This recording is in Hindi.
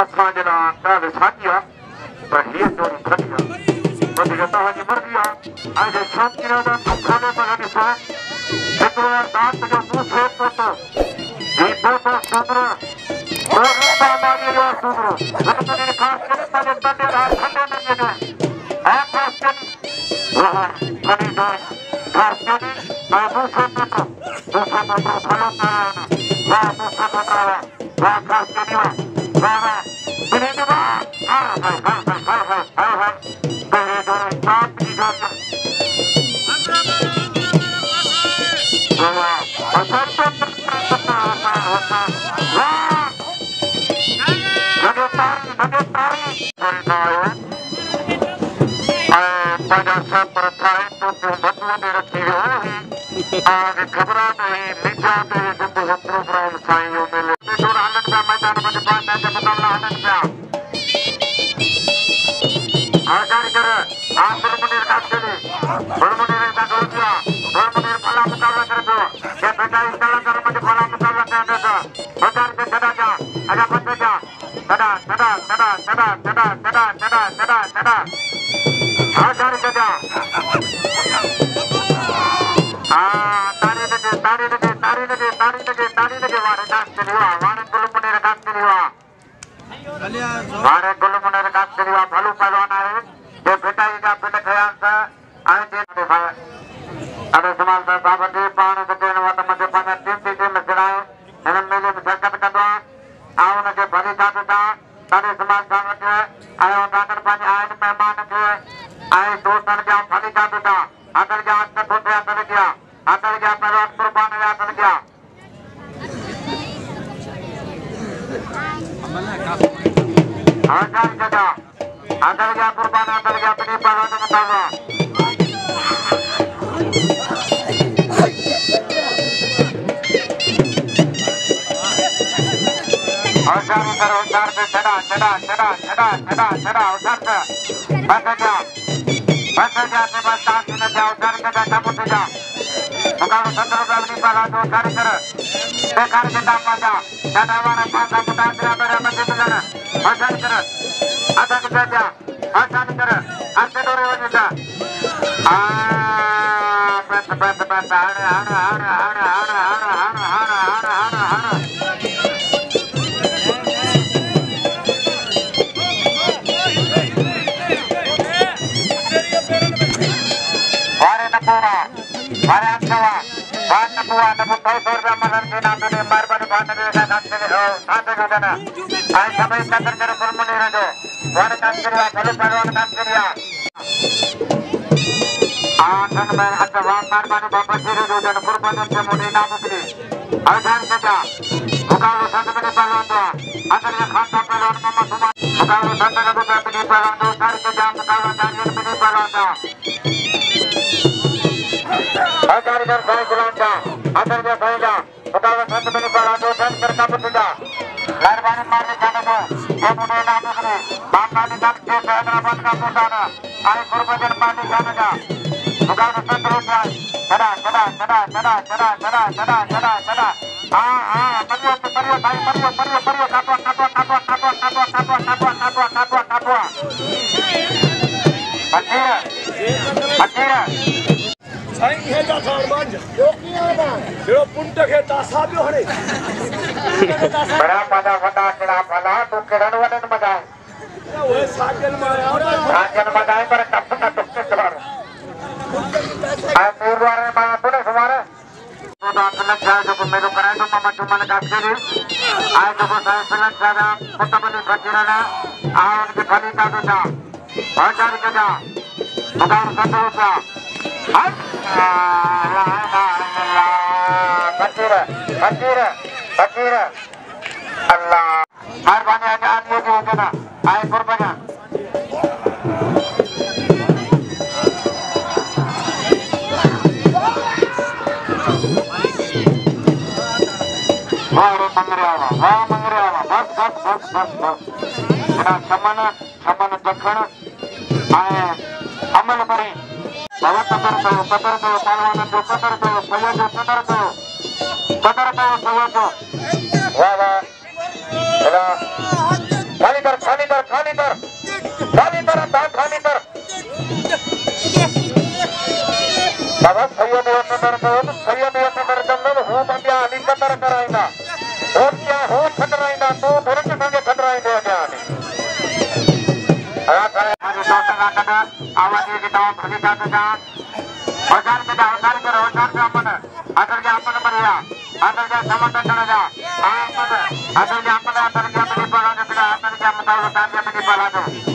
असांजा ॾाढा साथी आहे पर हीअ थोरी घटि आहे वधीक तव्हांजी मर्ज़ी आहे ऐं जे शांती खाने पर ॾिसो हिकिड़ो दांत जो मुंहुं थिए पोतो हीउ पोतो सूमरो मारीअ जो सूमरो हिन ख़ासि करे पंहिंजे तंडे लाइ ठंडे नंगे में ऐं ख़ासि करे कॾहिं ख़ासि करे ऐं मूंखे पोतो भलो करायो वाह मूंखे पोतो वाह ख़ासि करे वाह वाह वाह बिन्हीं जो वाह हाय हाय हाय हाय हाय हाय हाय तेरे जो साथ की जात वाह असर तो वाह लगे तारी बनायो पंहिंजा सब पर ठाहे तो बदलू में रखी वियो आगे घबरा नहीं मिर्जा ते सिंधु प्रोग्राम साईं मेले जोड़ हलन पिया मैदान में पांच मैच मुकाबला हलन पिया आजारी कर आंदर मुनीर का चले मुनीर का गोलिया मुनीर पला मुकाबला कर दो ये बेटा इस तरह कर मुझे पला मुकाबला कर दो हजार पे चढ़ा जा आजा बंद जा चढ़ा चढ़ा चढ़ा चढ़ा चढ़ा चढ़ा चढ़ा चढ़ा चढ़ा आजारी जा तारी लगे वारे डांस करियो वारे गुल मुनीर डांस करियो भलो पहलवान है जे बेटा जा पिंड खयान सा आए जे अरे समाल सा बाबा पाण के देन वत मजे पाने टीम लड़ाए इन मेले में शिरकत कंदो आउं उनके भली दादा तारे समाज सां वटि आयो दादर पंहिंजे आहिनि महिमान खे ऐं दोस्तनि जा भली दादा अदर जा हथ थोटे अदर गया पहलवान कुर्बान या अदर गया हजार जगह अदर गया कुर्बान अदर गया अपनी पहलवान मुताबिक हजार पे चढ़ा चढ़ा चढ़ा चढ़ा चढ़ा चढ़ा हजार पे बस जा से बस डांस न जा हजार के जा मुझे जा मुकाबला 17 अपनी पहला दो हजार कर बेकार के दाम जा दादा वाला पासा मुटा तेरा मेरे बच्चे मिलन हजार कर आधा के जा हजार कर आते डोरे हो जा बस अमल करें बाबा कदर करो पहलवान जो कदर करो भैया जो कदर करो वाह वाह खाली कर दान खाली कर बाबा सैयद जंगल हो बंदिया आली कतर कराइना और क्या हो ठकराइना तो धरम के संगे ठकराइना क्या आने करे हमारे दोस्त का कदा आवाज की दाव भली जाते जान औजार में जाओ औजार करो औजार से अपन अगर के अपन बढ़िया अगर के समर्थन चला जा अपन अगर के अपन अगर के अपनी पढ़ा जो अगर के बताओ तान के अपनी पढ़ा दो